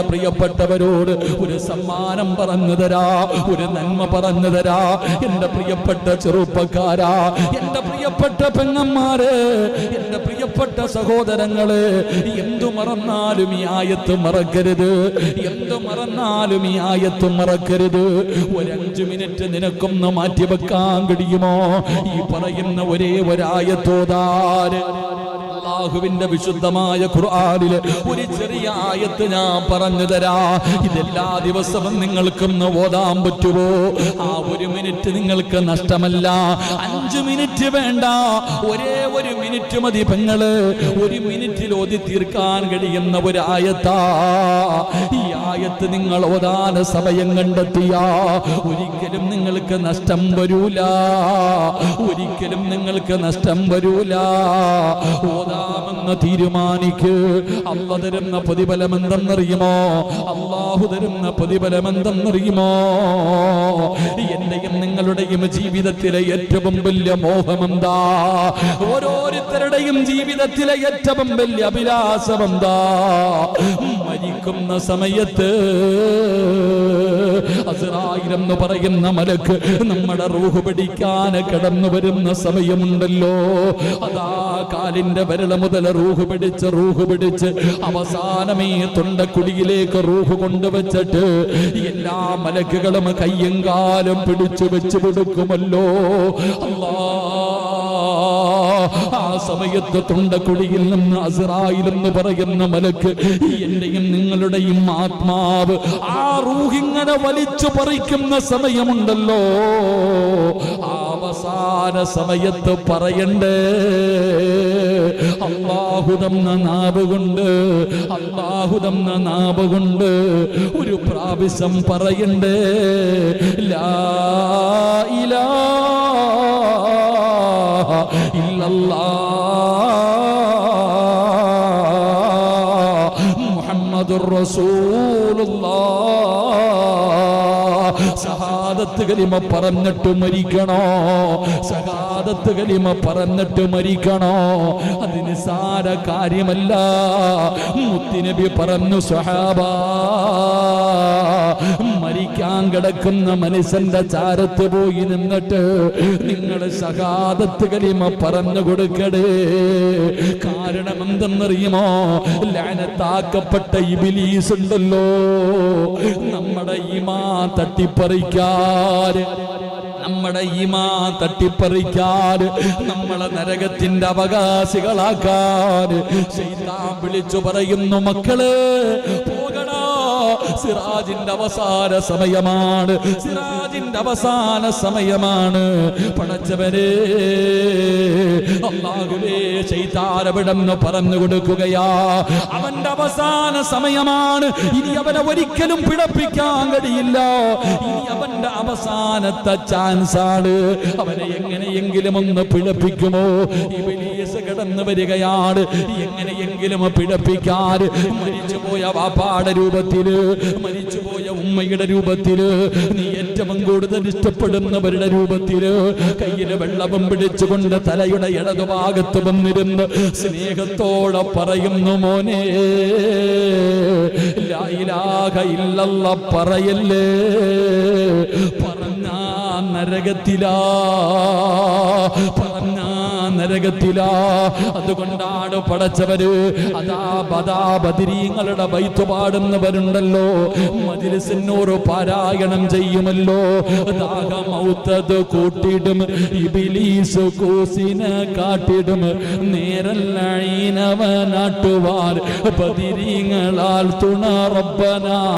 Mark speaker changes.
Speaker 1: പ്രിയപ്പെട്ടവരോട് ഒരു സമ്മാനം പറഞ്ഞു തരാ, ഒരു നന്മ പറഞ്ഞു തരാ. എന്റെ പ്രിയപ്പെട്ട ചെറുപ്പക്കാരാ, എന്റെ പ്രിയപ്പെട്ട പെങ്ങന്മാര്, എന്റെ പ്രിയപ്പെട്ട സഹോദരങ്ങള്, എന്തു മറന്നാലും ഈ ആയത്ത് മറക്കരുത്. എന്തു മറന്നാലും ഈ ആയത്ത് മറക്കരുത്. ഒരു 5 മിനിറ്റ് നിനക്കൊന്ന് മാറ്റിവെക്കാൻ കഴിയുമോ? ഈ പറയുന്ന ഒരേ ഒരായത്തോതാൻ അല്ലാഹുവിന്റെ വിശുദ്ധമായ ഖുർആനിലെ ഒരു ചെറിയ ആയത്ത് ഞാൻ പറഞ്ഞു തരാ. ഇതെല്ലാ ദിവസവും നിങ്ങൾക്കൊന്ന് ഓതാൻ പറ്റുമോ? ആ 1 മിനിറ്റ് നിങ്ങൾക്ക് നഷ്ടമല്ല. 5 മിനിറ്റ് വേണ്ട, ഒരേ 1 മിനിറ്റ് മതി പെങ്ങള്. 1 മിനിറ്റിൽ ഓതി തീർക്കാൻ കഴിയുന്ന ഒരു ആയത്താ. ഈ ആയത്ത് നിങ്ങൾ ഓതാൻ സമയം കണ്ടെത്തിയ ഒരിക്കലും നിങ്ങൾക്ക് നഷ്ടം വരൂല, ഒരിക്കലും നിങ്ങൾക്ക് നഷ്ടം വരൂല. ഓതാമെന്ന് തീരുമാനിക്ക്. അല്ലാഹു തരുന്ന പ്രതിഫലം എന്തെന്നറിയുമോ? അല്ലാഹു തരുന്ന പ്രതിഫലം എന്തെന്നറിയുമോ? എന്റെയും നിങ്ങളുടെയും ജീവിതത്തിലെ ഏറ്റവും വലിയ മോഹം എന്താ? ഓരോരുത്തരുടെയും ജീവിതത്തിലെ ഏറ്റവും വലിയ അഭിലാഷം എന്താ? മരിക്കുന്ന സമയത്ത് അസ്റായിൽ എന്ന് പറയുന്ന മലക്ക് നമ്മുടെ റൂഹ് പിടിക്കാൻ കടന്നു വരുന്ന സമയമുണ്ടല്ലോ. അതാ കാലിന്റെ വിരൽ മുതൽ റൂഹ് പിടിച്ച് അവസാനം ഈ തൊണ്ടക്കുടിയിലേക്ക് റൂഹ് കൊണ്ടുവച്ചിട്ട് എല്ലാ മലക്കുകളും കയ്യും കാലും പിടിച്ചു വെച്ച് കൊടുക്കുമല്ലോ. ആ സമയത്ത് തൊണ്ടക്കുടിയിൽ നിന്ന് അസ്റായിൽ എന്ന് പറയുന്ന മലക്ക് എന്റെയും നിങ്ങളുടെയും ആത്മാവ് ആ റൂഹിങ്ങനെ വലിച്ചു പറിക്കുന്ന സമയമുണ്ടല്ലോ. അവസാന സമയത്ത് പറയണ്ടേ, അല്ലാഹു തന്ന നാവ് കൊണ്ട്, അല്ലാഹു തന്ന നാവ് കൊണ്ട് ഒരു പ്രാവശ്യം പറയണ്ടേ, ലാ ഇലാഹ ഇല്ലല്ലാഹ് മുഹമ്മദുർ റസൂലുള്ളാഹ്. ശഹാദത്ത് കലിമ പറഞ്ഞിട്ട് മരിക്കണോ? ശഹാദത്ത് കലിമ പറഞ്ഞിട്ട് മരിക്കണോ? അത് നിസ്സാര കാര്യമല്ല. മുത്തുനബി പറഞ്ഞു, സ്വഹാബാ, മരിക്കാൻ കിടക്കുന്ന മനുഷ്യന്റെ ചാരത്ത് പോയി നിന്നിട്ട് നിങ്ങൾ ശഹാദത്ത് കലിമ പറഞ്ഞു കൊടുക്കടേ. കാരണം എന്തെന്നറിയുമോ? ലഅനത്താക്കപ്പെട്ട ഇബ്ലീസ് ഉണ്ടല്ലോ, നമ്മുടെ ഈമാൻ തട്ടിപ്പറിക്കാൻ, നമ്മുടെ ഈമാൻ തട്ടിപ്പറിക്കാൻ, നമ്മളെ നരകത്തിന്റെ അവകാശികളാക്കാൻ ശൈത്താൻ വിളിച്ചു പറയുന്നു, മക്കള് പോകണോ, സിറാജിന്റെ അവസാന സമയമാണ്, സിറാജിന്റെ അവസാന സമയമാണ്. പടച്ചവരെ, അല്ലാഹുവേ, ശൈത്താൻ അവിടെന്ന് പറഞ്ഞു കൊടുക്കുകയാ, അവന്റെ അവസാന സമയമാണ്. ഇനി അവനെ ഒരിക്കലും പിഴപ്പിക്കാൻ കഴിയില്ല. ഇനി അവന്റെ അവസാനത്തെ ചാൻസ് ആണ്. അവനെ എങ്ങനെയെങ്കിലും ഒന്ന് പിഴപ്പിക്കുമോ? ഇബ്ലീസ് കടന്നു വരികയാണ്. എങ്ങനെയെങ്കിലും പിഴപ്പിക്കാൻ മരിച്ചുപോയ വാപ്പാടെ രൂപത്തില്, മരിച്ചുപോയ ഉമ്മയുടെ രൂപത്തില്, നീ ഏറ്റവും കൂടുതൽ ഇഷ്ടപ്പെടുന്നവരുടെ രൂപത്തില് കയ്യില് വെള്ളവും പിടിച്ചുകൊണ്ട് തലയുടെ ഇടതുഭാഗത്ത് വന്നിരുന്ന് സ്നേഹത്തോടെ പറയുന്നു, മോനെ, ലാ ഇലാഹ ഇല്ലല്ലാഹ് പറയല്ലേ. പറഞ്ഞാ നരകത്തിലാ, പറഞ്ഞാ നരകത്തിലാ. അതുകൊണ്ടാണ് പടച്ചവര് അതാ ബദരീങ്ങളുടെ ബൈത്ത് പാടുന്നവരുണ്ടല്ലോ, മജ്ലിസിനോട് പാരായണം ചെയ്യുമല്ലോ. ദാഹമൗത്തത് കൂട്ടിടും ഇബ്ലീസ് കൂസിനെ കാട്ടിടും, നേരല്ലീനവനാട്ടുവാർ ബദരീങ്ങളാൽ തുണ റബ്ബനാ.